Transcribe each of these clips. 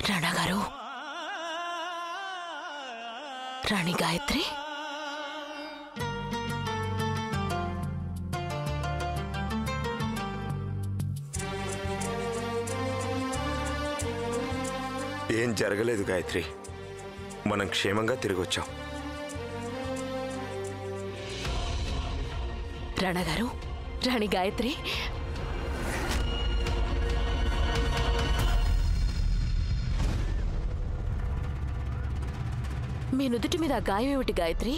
రాణా గారు, రాణి గాయత్రి, ఏం జరగలేదు గాయత్రి, మనం క్షేమంగా తిరిగి వచ్చాం. రాణా గారు, రాణి గాయత్రి, మీ నుదుటి మీద గాయం ఏమిటి గాయత్రి?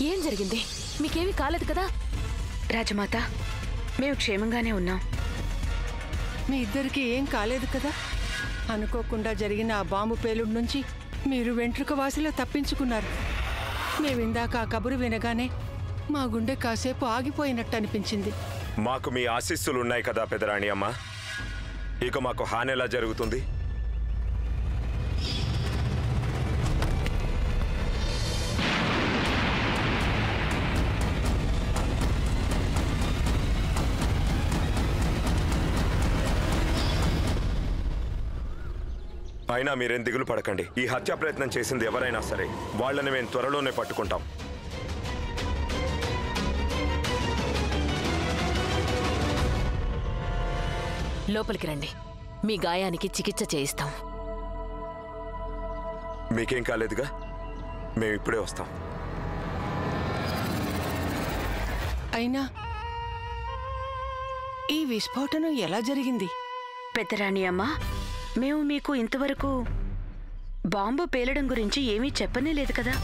ఏం జరిగింది? మీకేమీ కాలేదు కదా? రాజమాత, మేము క్షేమంగానే ఉన్నాం. మీ ఇద్దరికి ఏం కాలేదు కదా? అనుకోకుండా జరిగిన ఆ బాంబు పేలుడు నుంచి మీరు వెంట్రుక వాసిలో తప్పించుకున్నారు. మేమిందాక ఆ కబురు వినగానే మా గుండె కాసేపు ఆగిపోయినట్టు అనిపించింది. మాకు మీ ఆశీస్సులు ఉన్నాయి కదా పెదరాణి అమ్మ, ఇక మాకు హాని ఎలా జరుగుతుంది? అయినా మీరేం దిగులు పడకండి. ఈ హత్యా ప్రయత్నం చేసింది ఎవరైనా సరే వాళ్ళని మేము త్వరలోనే పట్టుకుంటాం. లోపలికి రండి, మీ గాయానికి చికిత్స చేయిస్తాం. మీకేం కాలేదుగా? మేము ఇప్పుడే వస్తాం. అయినా ఈ విస్ఫోటనం ఎలా జరిగింది? పెద్దరాణి అమ్మా, మేము మీకు ఇంతవరకు బాంబు పేలడం గురించి ఏమీ చెప్పనే లేదు కదా.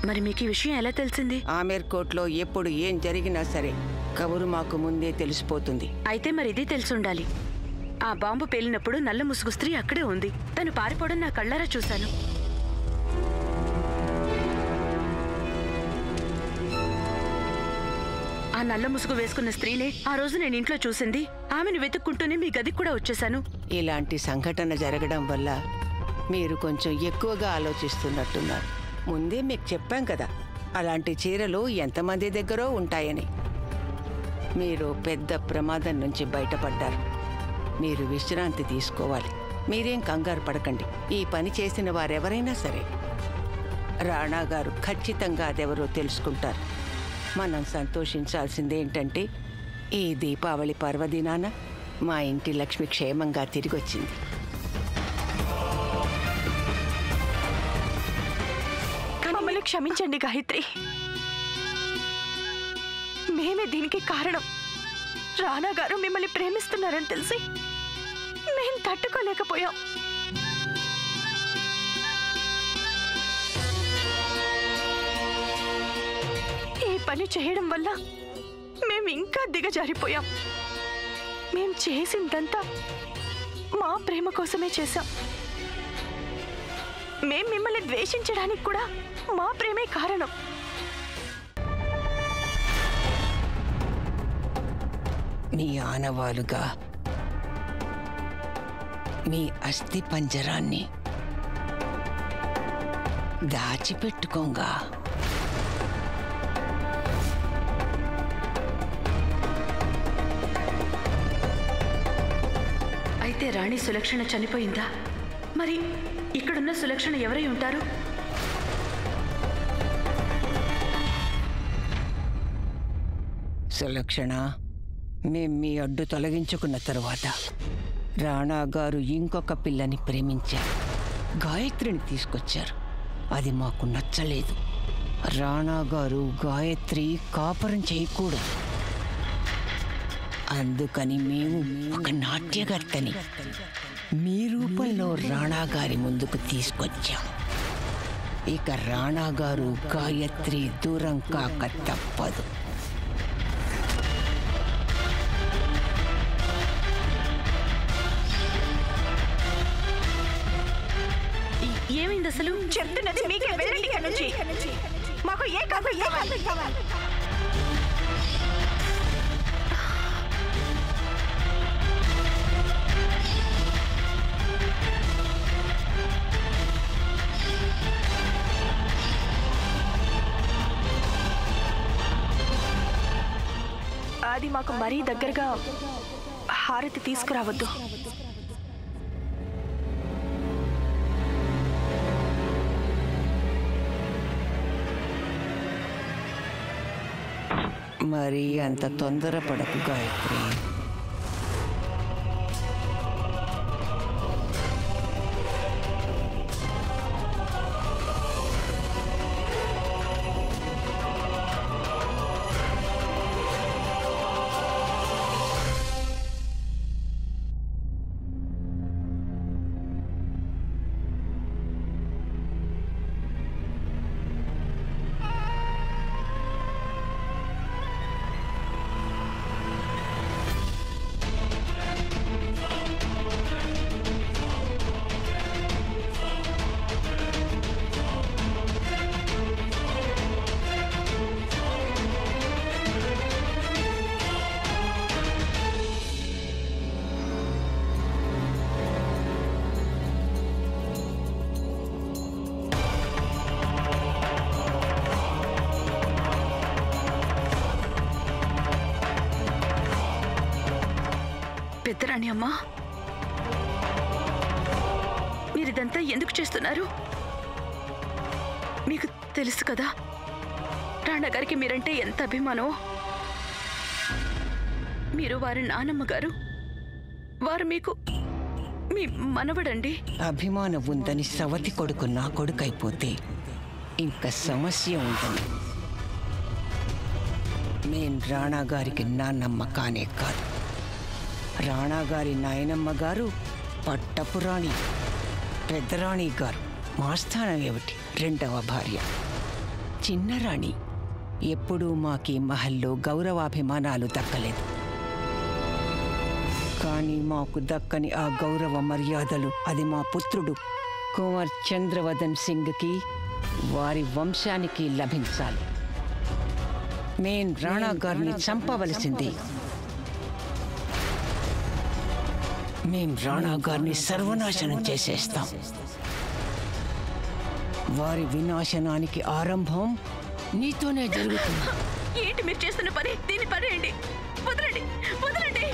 మరి మీకు ఈ విషయం ఎలా తెలిసింది? ఆమేర్ కోట్లో ఎప్పుడు ఏం జరిగినా సరే కబురు మాకు ముందే తెలిసిపోతుంది. అయితే మరి ఇది తెలుసుండాలి. ఆ బాంబు పేలినప్పుడు నల్ల ముసుగు స్త్రీ అక్కడే ఉంది. తను పారిపోవడం నా కళ్ళారా చూశాను. ఆ నల్ల ముసుగు వేసుకున్న స్త్రీనే ఆ రోజు నేను ఇంట్లో చూసింది. ఆమెను వెతుక్కుంటూనే మీ గదికి కూడా వచ్చేశాను. ఇలాంటి సంఘటన జరగడం వల్ల మీరు కొంచెం ఎక్కువగా ఆలోచిస్తున్నట్టున్నారు. ముందే మీకు చెప్పాం కదా, అలాంటి చీరలు ఎంతమంది దగ్గర ఉంటాయని. మీరు పెద్ద ప్రమాదం నుంచి బయటపడ్డారు. మీరు విశ్రాంతి తీసుకోవాలి. మీరేం కంగారు పడకండి. ఈ పని చేసిన వారెవరైనా సరే రాణా గారు ఖచ్చితంగా అదెవరో తెలుసుకుంటారు. మనం సంతోషించాల్సిందేంటంటే ఈ దీపావళి పర్వదినాన మా ఇంటి లక్ష్మి క్షేమంగా తిరిగొచ్చింది. మమ్మల్ని క్షమించండి గాయత్రి, మేమే దీనికి కారణం. రాణా గారు మిమ్మల్ని ప్రేమిస్తున్నారని తెలిసి మేం తట్టుకోలేకపోయాం. ఈ పని చేయడం వల్ల మేము ఇంకా దిగజారిపోయాం. మేం చేసిందంతా మా ప్రేమ కోసమే చేశాం. మేం మిమ్మల్ని ద్వేషించడానికి కూడా మా ప్రేమే కారణం. మీ ఆనవాలుగా మీ అస్థి పంజరాన్ని దాచిపెట్టుకోంగా. అయితే రాణి సులక్షణ చనిపోయిందా? మరి ఇక్కడున్న సులక్షణ ఎవరై ఉంటారు? సులక్షణ, మేం మీ అడ్డు తొలగించుకున్న తరువాత రాణా గారు ఇంకొక పిల్లని ప్రేమించారు. గాయత్రిని తీసుకొచ్చారు. అది మాకు నచ్చలేదు. రాణా గారు గాయత్రి కాపురం చేయకూడదు. అందుకని మేము ఒక నాట్యగత్తని మీ రూపంలో రాణా గారి ముందుకు తీసుకొచ్చాం. ఇక రాణా గారు గాయత్రి దూరం కాక తప్పదు. ఏమైంది అసలు? చెప్తున్నది మీకే. వెళ్ళండి ఇక్కడి నుంచి. మాకు ఏ కాదు కావాలి. అది మాకు మరీ దగ్గరగా హారతి తీసుకురావద్దు. మరి అంత తొందరపడకు గాయత్రి. పెద్దరాణి అమ్మా, మీరిదంతా ఎందుకు చేస్తున్నారు? మీకు తెలుసు కదా రాణగారికి మీరంటే ఎంత అభిమానమో. మీరు వారి నానమ్మ గారు, వారు మీకు మీ మనవడండి. అభిమానం ఉందని సవతి కొడుకు నా కొడుకైపోతే ఇంకా సమస్య ఉంటుంది. నేను రాణా గారికి నాన్నమ్మ కానే కాదు. రాణా గారి నాయనమ్మ గారు పట్టపురాణి, పెద్దరాణి గారు మా స్థానం ఏమిటి? రెండవ భార్య చిన్నరాణి. ఎప్పుడూ మాకీ మహల్లో గౌరవాభిమానాలు దక్కలేదు. కానీ మాకు దక్కని ఆ గౌరవ మర్యాదలు అది మా పుత్రుడు కుమార్ చంద్రవదన్ సింగ్కి, వారి వంశానికి లభించాలి. మేం రాణా గారిని చంపవలసింది. మేం రాణా గారిని సర్వనాశనం చేసేస్తాం. వారి వినాశనానికి ఆరంభం నీతోనే జరుగుతుంది. ఏంటి మీరు చేస్తున్న పని? దీన్ని పనేయండి. వదలండి, వదలండి.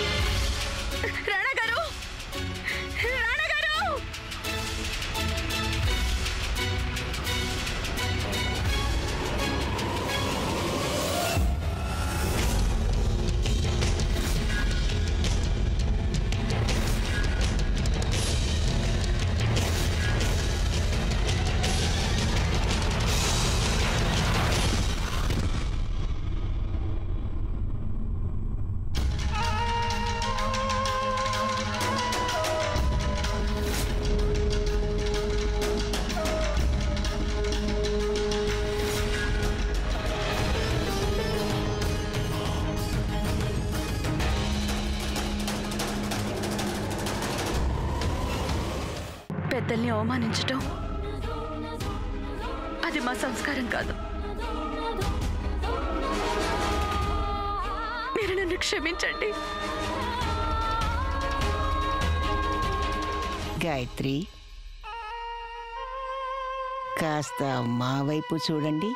రాణా గారు, రాణా గారు, రాణా గారు. పెద్దల్ని అవమానించటం అది మా సంస్కారం కాదు. మీరు నన్ను క్షమించండి. గాయత్రి, కాస్త మా వైపు చూడండి.